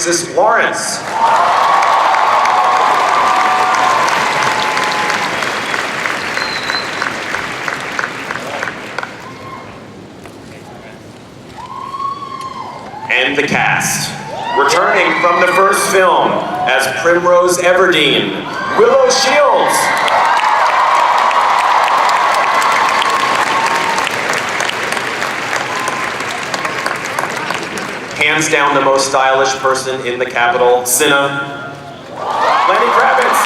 This is Lawrence. And the cast. Returning from the first film as Primrose Everdeen, Willow Shields. Hands down the most stylish person in the capital, Cinna, Lenny Kravitz.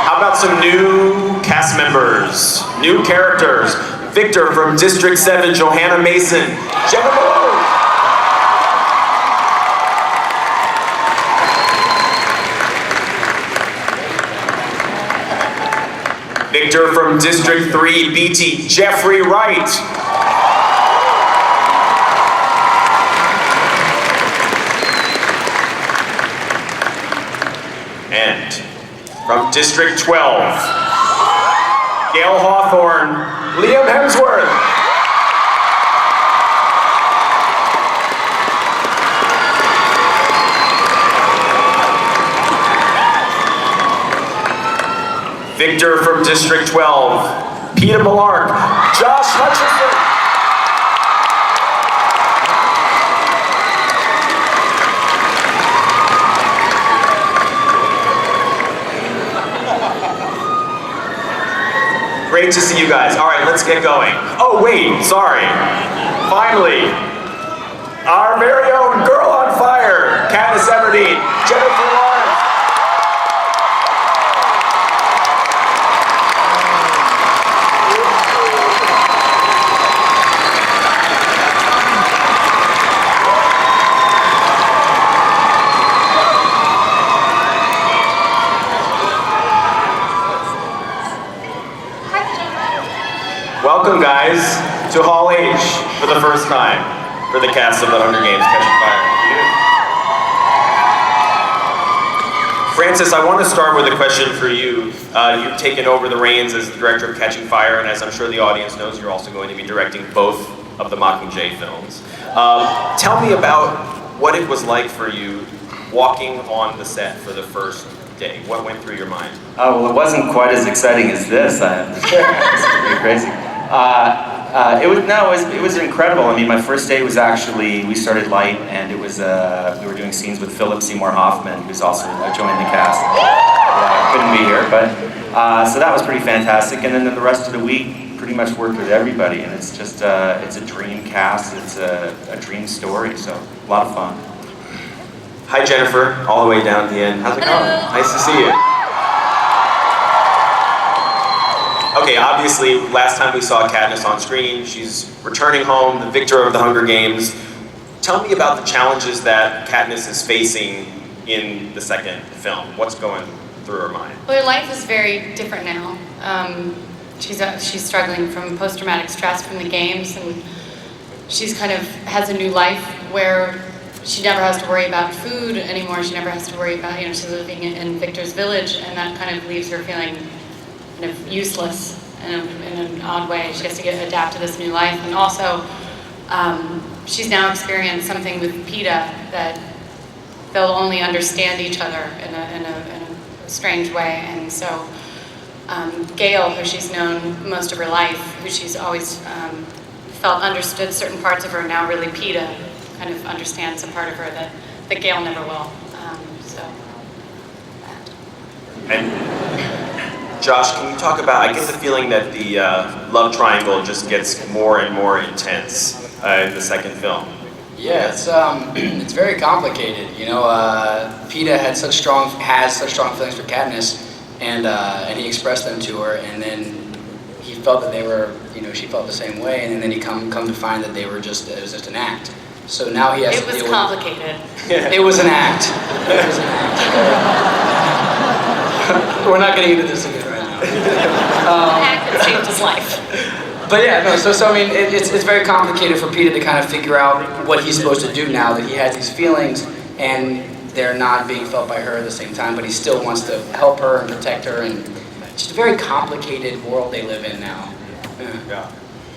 How about some new cast members, new characters? Victor from District 7, Johanna Mason, Jennifer. Victor from District 3, BT, Jeffrey Wright. And from District 12, Gail Hawthorne, Liam Hemsworth. Victor from District 12, Peter Millark, Josh Hutcherson. Great to see you guys. All right, let's get going. Oh wait, sorry. Finally, our very own girl on fire, Hardest Stunt, Jennifer. Welcome, guys, to Hall H for the first time for the cast of The Hunger Games: Catching Fire. Francis, I want to start with a question for you. You've taken over the reins as the director of Catching Fire, and as I'm sure the audience knows, you're also going to be directing both of the Mockingjay films. Tell me about what it was like for you walking on the set for the first day. What went through your mind? Well, it wasn't quite as exciting as this. It's pretty crazy. It was incredible. I mean, my first day was actually, we started light, and it was we were doing scenes with Philip Seymour Hoffman, who's also joining the cast. Couldn't be here, but so that was pretty fantastic. And then the rest of the week, pretty much worked with everybody, and it's just it's a dream cast. It's a dream story. So a lot of fun. Hi, Jennifer, all the way down at the end. How's it going? Nice to see you. Okay, obviously, last time we saw Katniss on screen, she's returning home, the victor of the Hunger Games. Tell me about the challenges that Katniss is facing in the second film. What's going through her mind? Well, her life is very different now. She's struggling from post-traumatic stress from the games, and she's kind of has a new life where she never has to worry about food anymore. She never has to worry about, she's living in Victor's village, and that kind of leaves her feeling kind of useless in an odd way. She has to adapt to this new life, and also she's now experienced something with PETA that they'll only understand each other in a strange way. And so Gail, who she's known most of her life, who she's always felt understood certain parts of her, now really PETA kind of understands a part of her that Gail never will. And Josh, can you talk about, I get the feeling that the love triangle just gets more and more intense in the second film. Yeah, it's very complicated. PETA has such strong feelings for Katniss, and he expressed them to her, and then he felt that they were, she felt the same way, and then he come to find that it was just an act. So now he has to deal with it. It was complicated. It was an act. It was an act. We're not getting into this again right now. An act that saved his life. But yeah, no, so I mean, it's very complicated for Peter to kind of figure out what he's supposed to do now that he has these feelings, and they're not being felt by her at the same time, but he still wants to help her and protect her, and it's just a very complicated world they live in now. Yeah.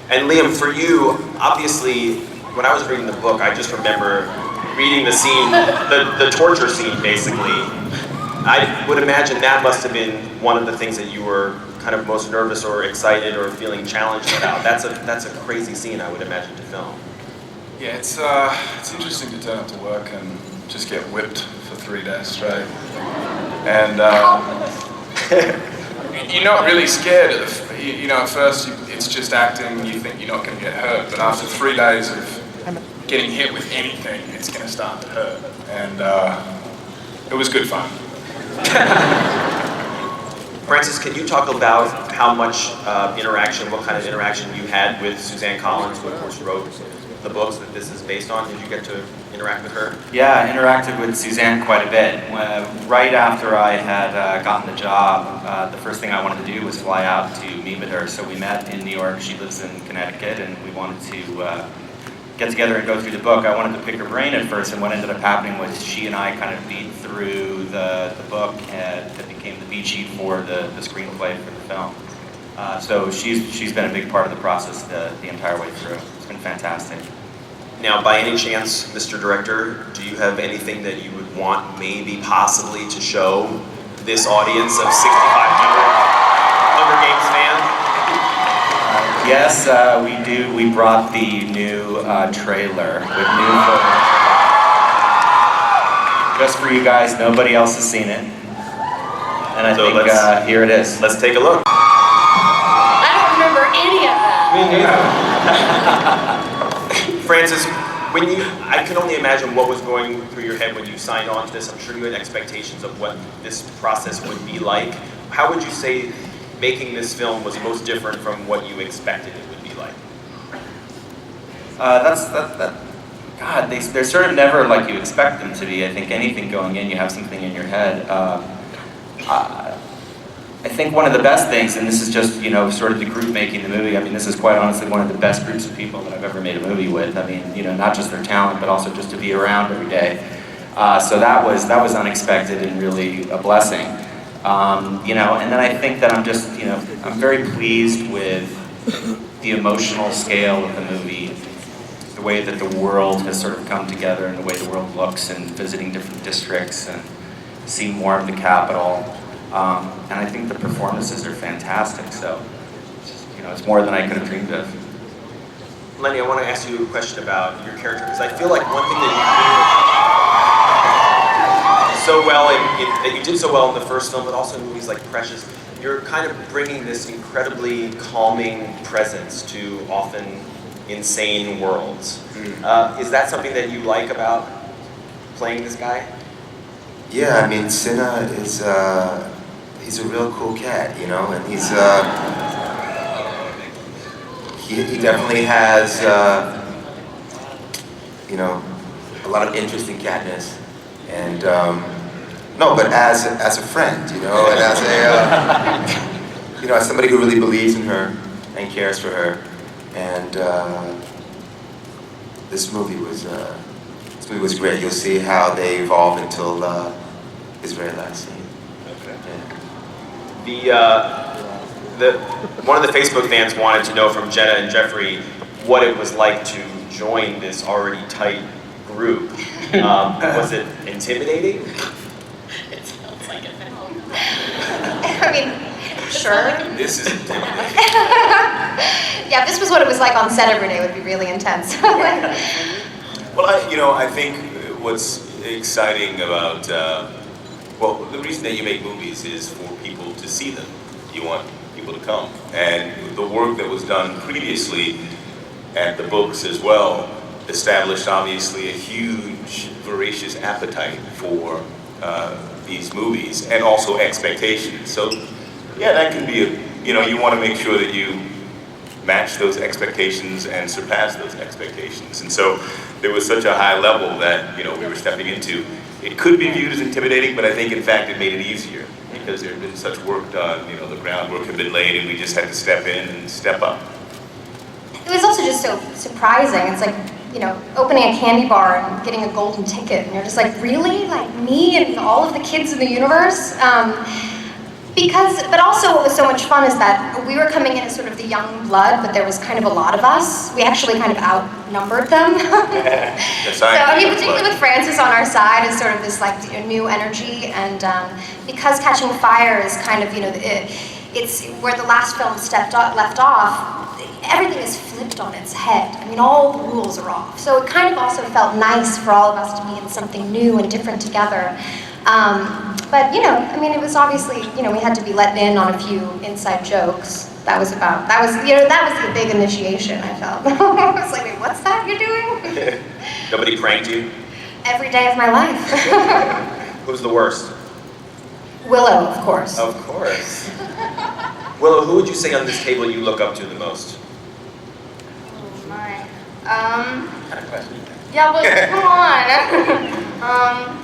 And Liam, for you, obviously, when I was reading the book, I just remember reading the scene, the torture scene, basically. I would imagine that must have been one of the things that you were kind of most nervous or excited or feeling challenged about. That's a crazy scene, I would imagine, to film. Yeah, it's interesting to turn up to work and just get whipped for 3 days straight. And you're not really scared of, at first it's just acting, you think you're not going to get hurt, but after 3 days of getting hit with anything, it's going to start to hurt. And it was good fun. Francis, can you talk about how much interaction, what kind of interaction you had with Suzanne Collins, who of course wrote the books that this is based on? Did you get to interact with her? Yeah, I interacted with Suzanne quite a bit. Right after I had gotten the job, the first thing I wanted to do was fly out to meet with her. So we met in New York. She lives in Connecticut, and we wanted to get together and go through the book. I wanted to pick her brain at first, and what ended up happening was she and I kind of beat through the book that became the beat sheet for the screenplay for the film. So she's been a big part of the process the entire way through. It's been fantastic. Now, by any chance, Mr. Director, do you have anything that you would want maybe possibly to show this audience of 6,500 Hunger Games fans? Yes, we do. We brought the new trailer with new footage. Just for you guys, nobody else has seen it. And I think here it is. Let's take a look. I don't remember any of that. Francis, I can only imagine what was going through your head when you signed on to this. I'm sure you had expectations of what this process would be like. How would you say making this film was most different from what you expected it would be like? God, they're sort of never like you expect them to be. I think anything going in, you have something in your head. I think one of the best things, and this is just, sort of the group making the movie, I mean, this is quite honestly one of the best groups of people that I've ever made a movie with. I mean, not just their talent, but also just to be around every day. So that was unexpected and really a blessing. And then I think that I'm just, I'm very pleased with the emotional scale of the movie, the way that the world has sort of come together and the way the world looks, and visiting different districts and seeing more of the capital. And I think the performances are fantastic, so it's more than I could have dreamed of. Lenny, I want to ask you a question about your character, because I feel like one thing that you did so well, that you did so well in the first film, but also in movies like Precious, you're kind of bringing this incredibly calming presence to often insane worlds. Is that something that you like about playing this guy? Yeah, I mean, Cinna is he's a real cool cat, and he's he definitely has a lot of interesting catness, and no, but as a friend, and as a as somebody who really believes in her and cares for her, and this movie was great. You'll see how they evolve until his very last scene. Okay. Yeah. One of the Facebook fans wanted to know from Jenna and Jeffrey what it was like to join this already tight group. Was it intimidating? It sounds like it. I mean, sure. This is intimidating. Yeah, if this was what it was like on set every day, it would be really intense. Well, I think what's exciting about, the reason that you make movies is for people to see them. You want people to come. And the work that was done previously, and the books as well, established obviously a huge, voracious appetite for these movies, and also expectations. So, yeah, that can be you want to make sure that you match those expectations and surpass those expectations. And so there was such a high level that we were stepping into. It could be viewed as intimidating, but I think in fact it made it easier because there had been such work done. The groundwork had been laid, and we just had to step in and step up. It was also just so surprising. It's like opening a candy bar and getting a golden ticket, and you're just like, really? Like me and all of the kids in the universe? But also what was so much fun is that we were coming in as sort of the young blood, but there was kind of a lot of us. We actually kind of outnumbered them. So, I mean, particularly with Francis on our side is sort of this like new energy, and because Catching Fire is kind of, it's where the last film left off, everything is flipped on its head. I mean, all the rules are off. So it kind of also felt nice for all of us to be in something new and different together. But I mean, it was obviously, we had to be let in on a few inside jokes. That was the big initiation, I felt. I was like, wait, what's that you're doing? Nobody pranked you? Every day of my life. Who's the worst? Willow, of course. Of course. Willow, who would you say on this table you look up to the most? Oh my. What kind of question? Yeah, well, come on.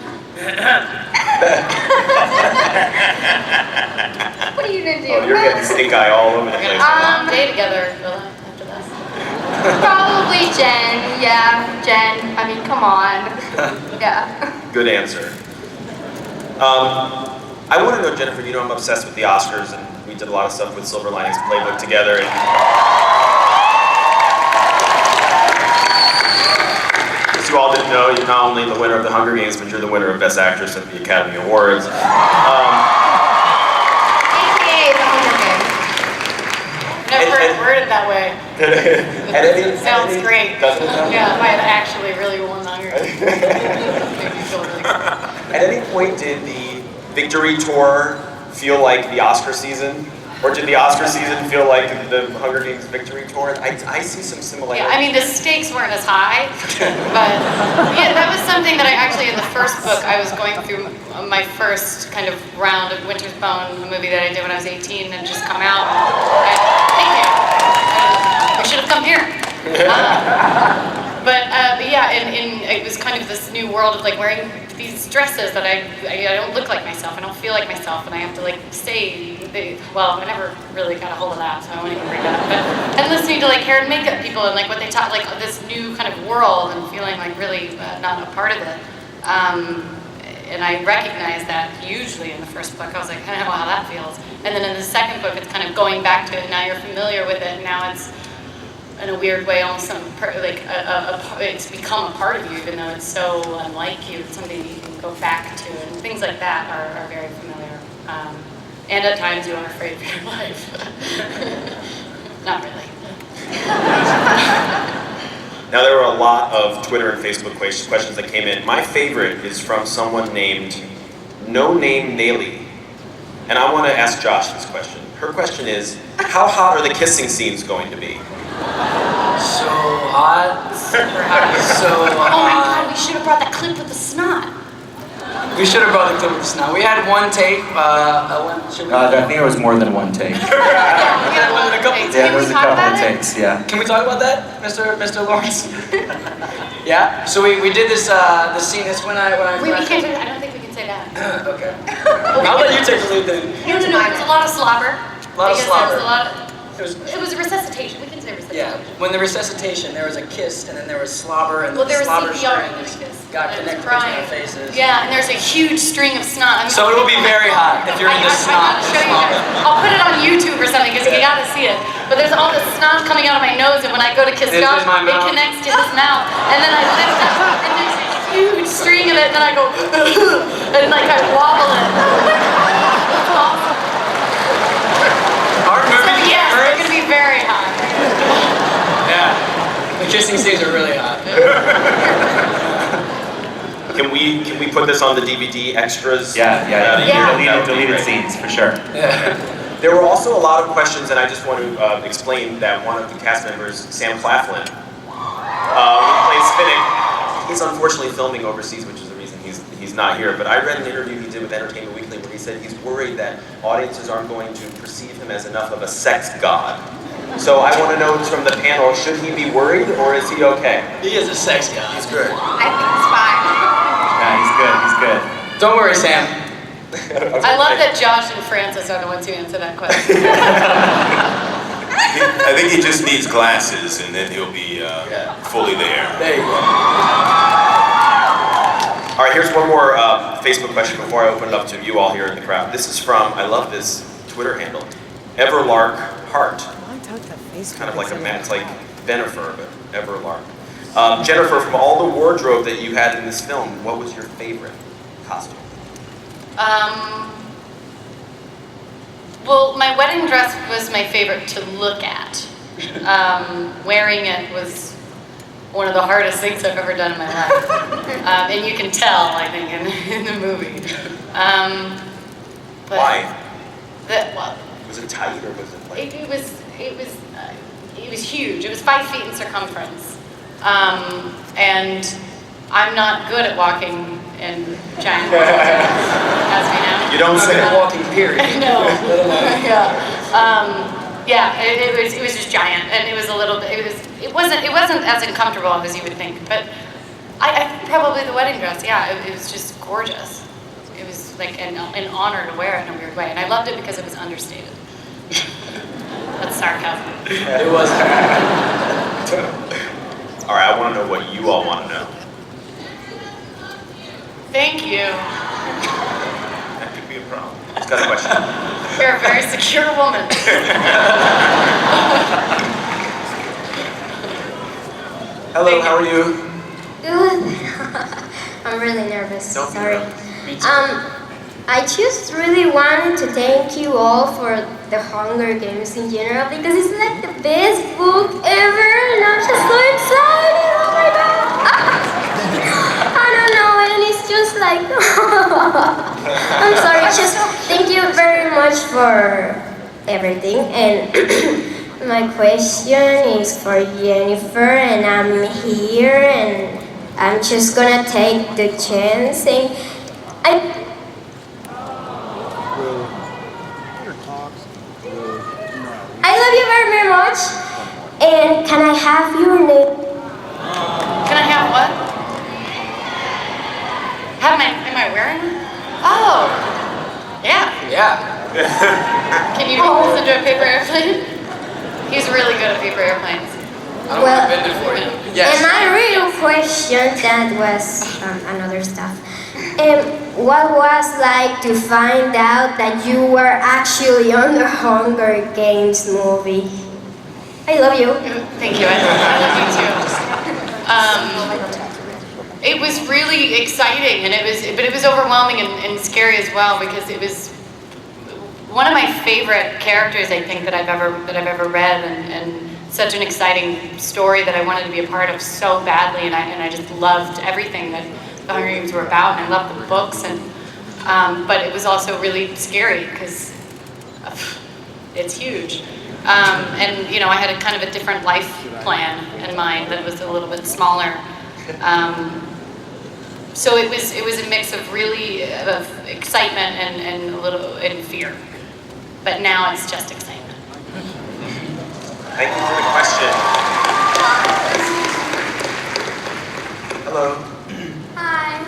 What are you gonna do? Oh, you're getting stink eye all over the place. Stay together after this. Probably Jen. Yeah, Jen. I mean, come on. Yeah. Good answer. I want to know, Jennifer, I'm obsessed with the Oscars, and we did a lot of stuff with Silver Linings Playbook together. And as you all didn't know, you're not only the winner of the Hunger Games, but you're the winner of Best Actress at the Academy Awards. AKA the Hunger Games. Never heard it worded that way. It Sounds great. Doesn't it sound Yeah, if I had actually really won the Hunger Games. Make me feel really good. At any point, did the Victory Tour feel like the Oscar season? Or did the Oscar season feel like the Hunger Games Victory Tour? I see some similarities. Yeah, I mean, the stakes weren't as high, but yeah, that was something that I actually, in the first book, I was going through my first kind of round of Winter's Bone, a movie that I did when I was 18 and just come out. Thank you. We should have come here. But yeah, it was kind of this new world of like wearing these dresses that I don't look like myself, I don't feel like myself, and I have to like say, I never really got a hold of that, so I won't even bring that up. But and listening to like hair and makeup people and like what they taught, like this new kind of world, and feeling like really not a part of it. And I recognized that hugely in the first book. I was like, I don't know how that feels. And then in the second book, it's kind of going back to it. Now you're familiar with it, and now it's in a weird way, almost it's become a part of you, even though it's so unlike you. It's something you can go back to, and things like that are very familiar. And at times you are afraid for your life. Not really. Now there were a lot of Twitter and Facebook questions that came in. My favorite is from someone named No Name Naily. And I want to ask Josh this question. Her question is, how hot are the kissing scenes going to be? So hot. Super hot. So hot. Oh my god, we should have brought that clip with the snot. We should have brought the clip with the snot. We had one take. I think it was more than one take. There was a couple. Yeah, there was a couple of takes, yeah. Can we talk about that, Mr. Lawrence? Yeah. So we did this the scene. This when I We can't. I don't think we can say that. Okay. I'll let you take the lead then. No. There was a lot of slobber. A lot of slobber. It was a resuscitation. We can say resuscitation. Yeah. When the resuscitation, there was a kiss, and then there was slobber, and Well, the there was slobber CPR strings and a kiss. got And connected crying. between our faces. Yeah, and there's a huge string of snot. So it will be very hot if you're into snot. I'll show you guys. I'll put it on YouTube or something because you gotta see it. But there's all this snot coming out of my nose, and when I go to kiss This is Josh, my it mouth. connects to his mouth, and then I lift up, and there's a huge string of it, and then I go, and like I wobble it. It's awesome. Our movie. So yes, they're gonna be very hot. Yeah. The kissing scenes are really hot. Can we put this on the DVD extras? Yeah. Deleted scenes, for sure. There were also a lot of questions, and I just want to explain that one of the cast members, Sam Claflin, who plays Finnick, he's unfortunately filming overseas, which is the reason he's not here. But I read an interview he did with Entertainment Weekly where he said he's worried that audiences aren't going to perceive him as enough of a sex god. So I want to know from the panel, should he be worried or is he okay? He is a sex guy. He's good. I think it's fine. Yeah, he's good. Don't worry, Sam. I love that Josh and Francis are the ones who answer that question. I think he just needs glasses, and then he'll be fully there. There you go. All right, here's one more Facebook question before I open it up to you all here in the crowd. This is from, I love this Twitter handle, Everlark Hart. It's kind of like it's like Jennifer, but Everlark. Jennifer, from all the wardrobe that you had in this film, what was your favorite costume? Well, my wedding dress was my favorite to look at. Wearing it was one of the hardest things I've ever done in my life. And you can tell, I think, in the movie. Why? Well, Was it tight or was it like? it was huge. It was 5 feet in circumference. And I'm not good at walking in giant clothes, as we know. You don't say. Walking period. No. Yeah. It was just giant, and it was a little bit. It wasn't as uncomfortable as you would think, but I probably the wedding dress. Yeah, it was just gorgeous. It was like an honor to wear it in a weird way, and I loved it because it was understated. That's sarcasm. It was. All right, I want to know what you all want to know. Thank you. That could be a problem. It's got a question. You're a very secure woman. Hello, how are you? Good. I'm really nervous. Don't be Sorry. nervous. I just really wanted to thank you all for the Hunger Games in general because it's like the best book ever, and I'm just so excited. Oh my god! I don't know, and it's just like I'm sorry. Just thank you very much for everything. And my question is for Jennifer, and I'm here, and I'm just gonna take the chance, and I love you very, very much. And can I have your name? Can I have what? Am I wearing it? Oh, yeah. Yeah. Can you make this into a paper airplane? He's really good at paper airplanes. I'm gonna bend it for you. Yes. And my real question, that was another stuff. What was like to find out that you were actually on the Hunger Games movie? I love you. Thank you. I love you too. It was really exciting, and it was overwhelming and scary as well because it was one of my favorite characters I think that I've ever read, and such an exciting story that I wanted to be a part of so badly, and I just loved everything that the Hunger Games were about, and I loved the books, and but it was also really scary because it's huge. And you know, I had a kind of a different life plan in mind that was a little bit smaller. So it was a mix of really of excitement and a little and fear. But now it's just excitement. Thank you for the question. Hello. Hi.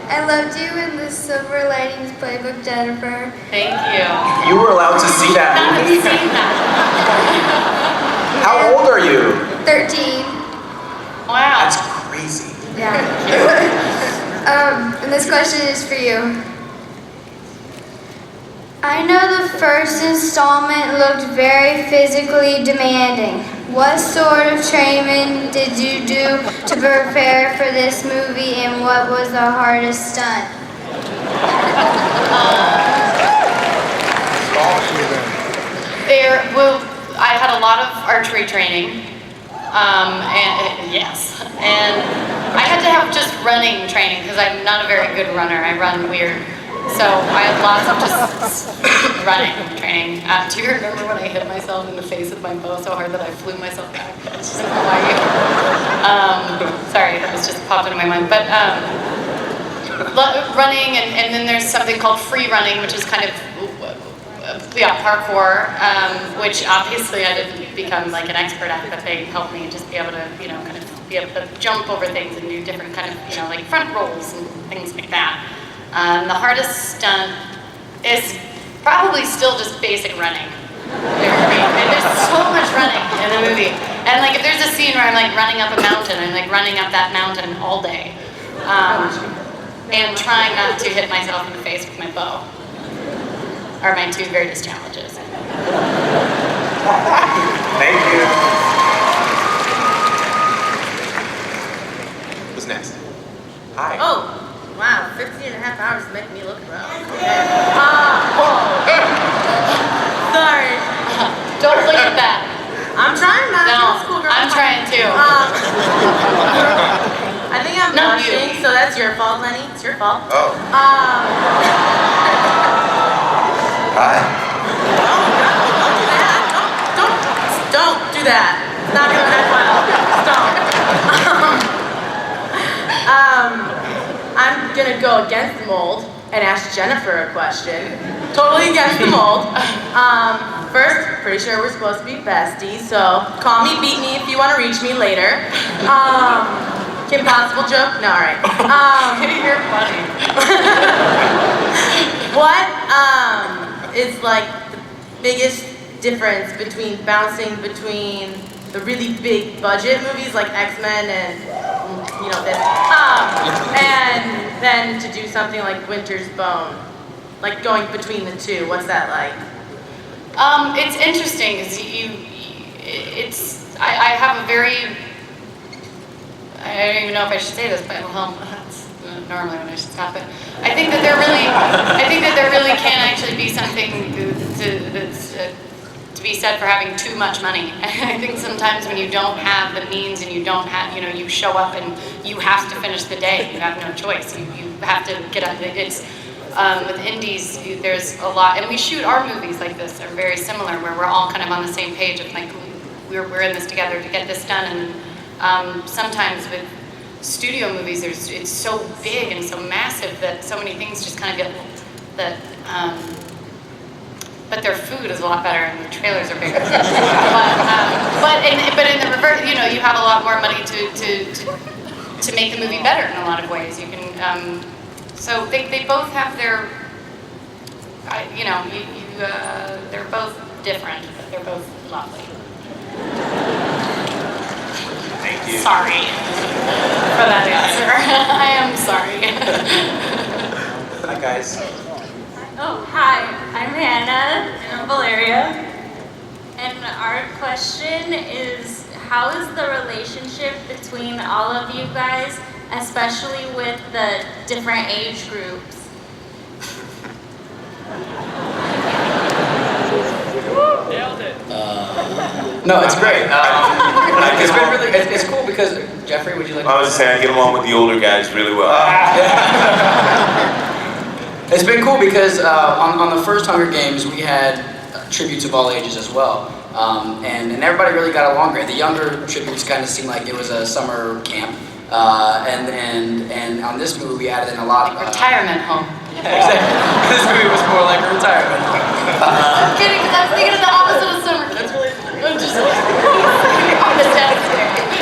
I loved you in the Silver Linings Playbook, Jennifer. Thank you. You were allowed to see that I haven't movie? seen that. How old are you? 13. Wow. That's crazy. Yeah. And this question is for you. I know the first installment looked very physically demanding. What sort of training did you do to prepare for this movie, and what was the hardest stunt? I had a lot of archery training, and yes, and I had to have just running training because I'm not a very good runner. I run weird, so I had lots of just running training. Do you remember when I hit myself in the face with my bow so hard that I flew myself back? It's just Hawaii. Sorry, that was just popped into my mind. But running, and then there's something called free running, which is kind of parkour, which obviously I didn't become like an expert at, but they helped me just be able to, you know, kind of be able to jump over things and do different kind of, you know, like front rolls and things like that. The hardest stunt is probably still just basic running. And there's so much running in the movie. And like if there's a scene where I'm like running up a mountain, I'm like running up that mountain all day. And trying not to hit myself in the face with my bow. Are my two greatest challenges. Thank you. Who's next? Hi. Oh, wow, 15 and a half hours make me look rough. Okay. Sorry. Don't look at that. I'm trying not No, to, schoolgirl. I'm trying too. I think I'm Not blushing, you. so that's your fault, Lenny. It's your fault. Oh, hi. Don't do that. It's not gonna end well. Don't. I'm gonna go against the mold and ask Jennifer a question. Totally against the mold. First, pretty sure we're supposed to be besties, so call me, beat me if you want to reach me later. Kim Possible joke? No, alright. You're funny. What is like the biggest difference between bouncing between the really big budget movies like X-Men and you know this, and then to do something like Winter's Bone, like going between the two? What's that like? It's interesting because I have a very, I don't even know if I should say this, but well, that's normally when I should stop it. I think that there really can actually be something to be said for having too much money. I think sometimes when you don't have the means and you don't have, you know, you show up and you have to finish the day. You have no choice. You have to get up. It's with indies, there's a lot, and we shoot our movies like this. They're very similar, where we're all kind of on the same page of like we're in this together to get this done. And sometimes with studio movies, it's so big and so massive that so many things just kind of get that. But their food is a lot better, and the trailers are bigger. but in the reverse, you know, you have a lot more money to make the movie better in a lot of ways. You can, so they both have their, you know, they're both different, but they're both lovely. Thank you. Sorry for that answer. I am sorry. Hi, guys. Oh, hi, I'm Hannah, and I'm Valeria. And our question is, how is the relationship between all of you guys, especially with the different age groups? Nailed it. No, it's great. It's been really, it's cool because, Jeffrey, would you like to? I was just saying, I get along with the older guys really well. It's been cool because on the first Hunger Games, we had tributes of all ages as well. And everybody really got along great. The younger tributes kind of seemed like it was a summer camp. And on this movie, we added in a lot of... Retirement home. Yeah, exactly. This movie was more like a retirement home. I'm kidding, because I was thinking of the opposite of summer. That's really funny. I'm just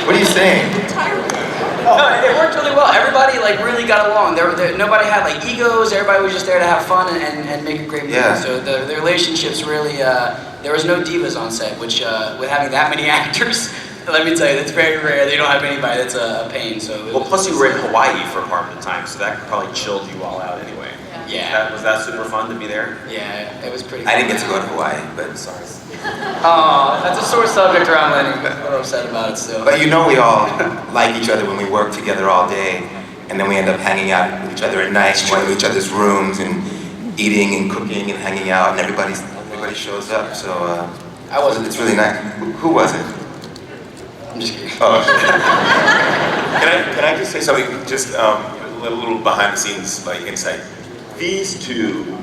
What are you saying? No, it worked really well. Everybody like really got along. Nobody had like egos. Everybody was just there to have fun and make a great movie. Yeah. So the relationships really, there was no divas on set, which with having that many actors, let me tell you, that's very rare. They don't have anybody. That's a pain. So Well, plus you were in Hawaii for a part of the time, so that probably chilled you all out anyway. Yeah. Was that super fun to be there? Yeah, it was pretty. I didn't get to go to Hawaii, but sorry. Oh, that's a sore subject around Lenny. We're upset about it still. But you know we all like each other when we work together all day, and then we end up hanging out with each other at night, going to each other's rooms and eating and cooking and hanging out, and everybody shows up. So I wasn't. It's really nice. Who was it? I'm just kidding. Oh. Can I just say something, just a little behind the scenes like insight. These two,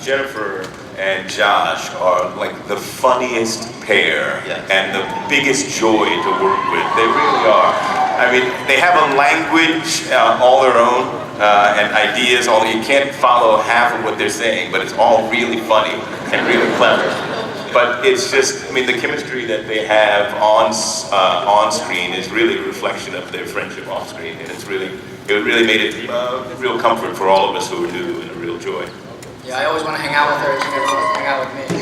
Jennifer and Josh, are like the funniest pair and the biggest joy to work with. They really are. I mean, they have a language all their own and ideas. You can't follow half of what they're saying, but it's all really funny and really clever. But it's just, I mean, the chemistry that they have on screen is really a reflection of their friendship off screen, and it really made it a real comfort for all of us who are new and a real joy. Yeah, I always want to hang out with her, and she never wants to hang out with me.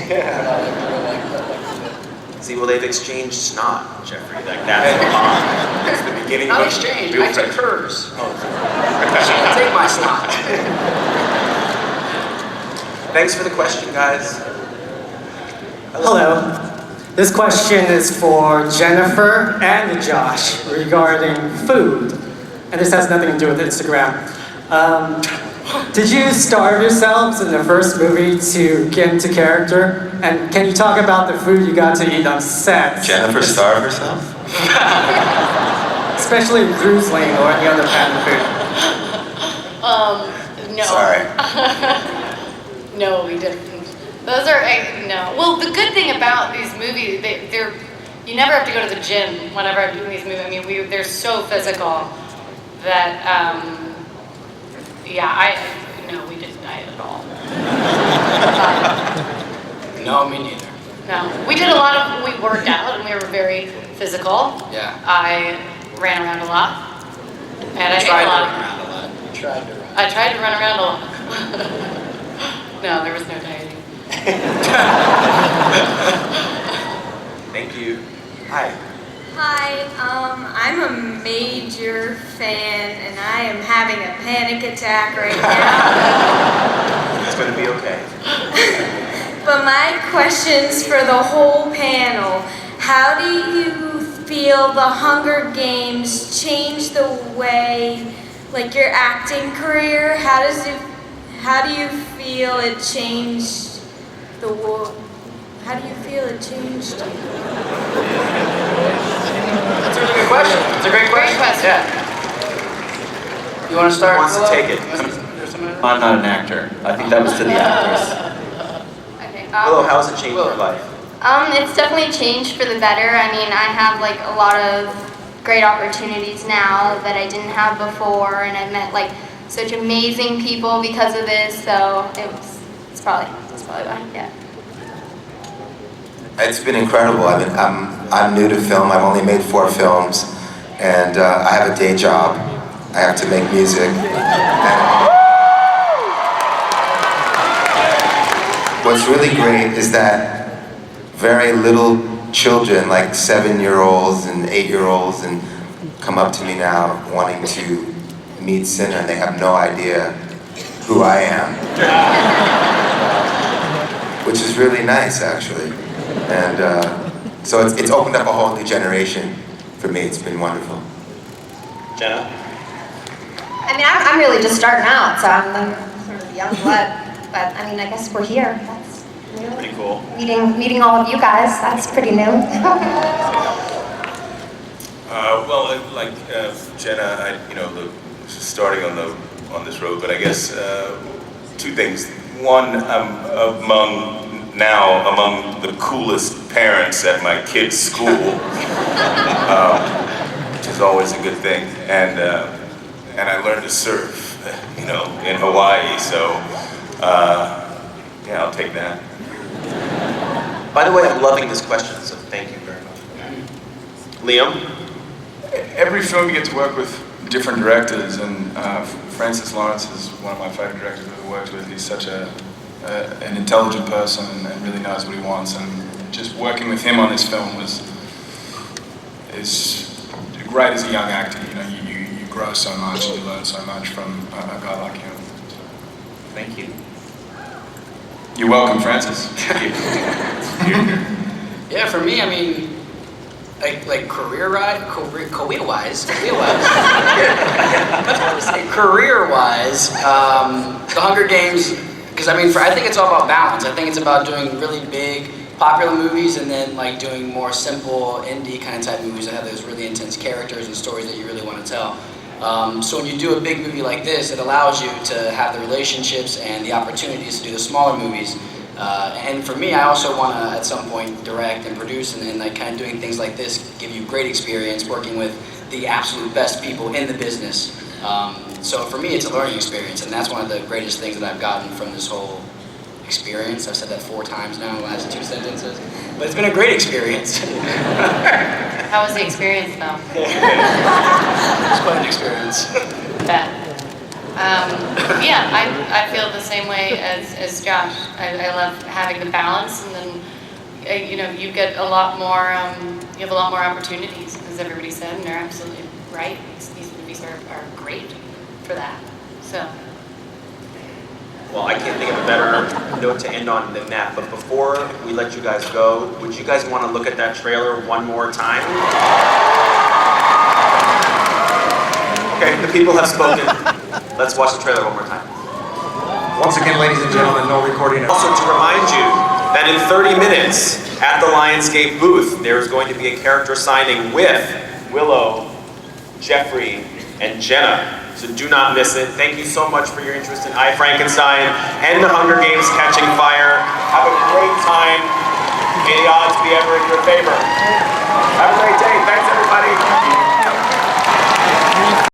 See, well, they've exchanged snot, Jeffrey. Like, that's the bond. It's the beginning Not of exchange, real I took friendship. hers. She didn't take my snot. Thanks for the question, guys. Hello. This question is for Jennifer and Josh regarding food. And this has nothing to do with Instagram. Did you starve yourselves in the first movie to get into character? And can you talk about the food you got to eat on set? Jennifer starved herself? Especially Drew's Lane or any other patent food. No. Sorry. No, we didn't. Those are, no. Well, the good thing about these movies, they're, you never have to go to the gym whenever I'm doing these movies. I mean, they're so physical that, yeah, no, we didn't diet at all. No, me neither. No, we did a lot of, we worked out and we were very physical. Yeah. I ran around a lot. And I ate Tried a to lot. run around a lot. Tried to run. I tried to run around a lot. No, there was no dieting. Thank you. Hi. Hi, I'm a major fan and I am having a panic attack right now. It's going to be okay. But my question's for the whole panel. How do you feel the Hunger Games change the way, like your acting career? How do you feel it changed the world? How do you feel it changed? That's a really good question. It's a great question. Yeah. You want to start? Who wants to take it? I'm not an actor. I think that was to the actors. Okay. Willow, how has it changed your life? It's definitely changed for the better. I mean, I have like a lot of great opportunities now that I didn't have before, and I've met like such amazing people because of this. So it's probably why. Yeah. It's been incredible. I mean, I'm new to film. I've only made 4 films, and I have a day job. I have to make music. And what's really great is that very little children, like 7-year-olds and 8-year-olds, and come up to me now wanting to meet Sinner, and they have no idea who I am, which is really nice, actually. And so it's opened up a whole new generation for me. It's been wonderful. Jenna? I mean, I'm really just starting out, so I'm sort of young blood. But I mean, I guess we're here. That's new. Pretty cool. Meeting all of you guys. That's pretty new. Well, like Jenna, starting on this road, but I guess 2 things. One, I'm among the coolest parents at my kids' school, which is always a good thing. And I learned to surf, in Hawaii. So yeah, I'll take that. By the way, I'm loving this question, so thank you very much. Liam? Every film you get to work with different directors, and Francis Lawrence is one of my favorite directors I've ever worked with. He's such an intelligent person and really knows what he wants, and just working with him on this film is great as a young actor. You grow so much and you learn so much from a guy like him. Thank you. You're welcome, Francis. Yeah, for me, I mean, like career-wise, career-wise, the Hunger Games, because I mean, I think it's all about balance. I think it's about doing really big, popular movies and then like doing more simple, indie kind of type movies that have those really intense characters and stories that you really want to tell. So when you do a big movie like this, it allows you to have the relationships and the opportunities to do the smaller movies. And for me, I also want to, at some point, direct and produce, and like kind of doing things like this give you great experience working with the absolute best people in the business. So for me, it's a learning experience, and that's one of the greatest things that I've gotten from this whole experience. I've said that 4 times now in the last 2 sentences, but it's been a great experience. How was the experience, though? It's quite an experience. Bet. Yeah, I feel the same way as Josh. I love having the balance and then you know, you get a lot more, you have a lot more opportunities, as everybody said, and they're absolutely right. These movies are great for that. So. Well, I can't think of a better note to end on than that, but before we let you guys go, would you guys want to look at that trailer one more time? Okay, the people have spoken. Let's watch the trailer one more time. Once again, ladies and gentlemen, no recording. Also, to remind you that in 30 minutes at the Lionsgate booth, there is going to be a character signing with Willow, Jeffrey, and Jenna. So do not miss it. Thank you so much for your interest in I, Frankenstein and The Hunger Games Catching Fire. Have a great time. May the odds be ever in your favor. Have a great day. Thanks, everybody.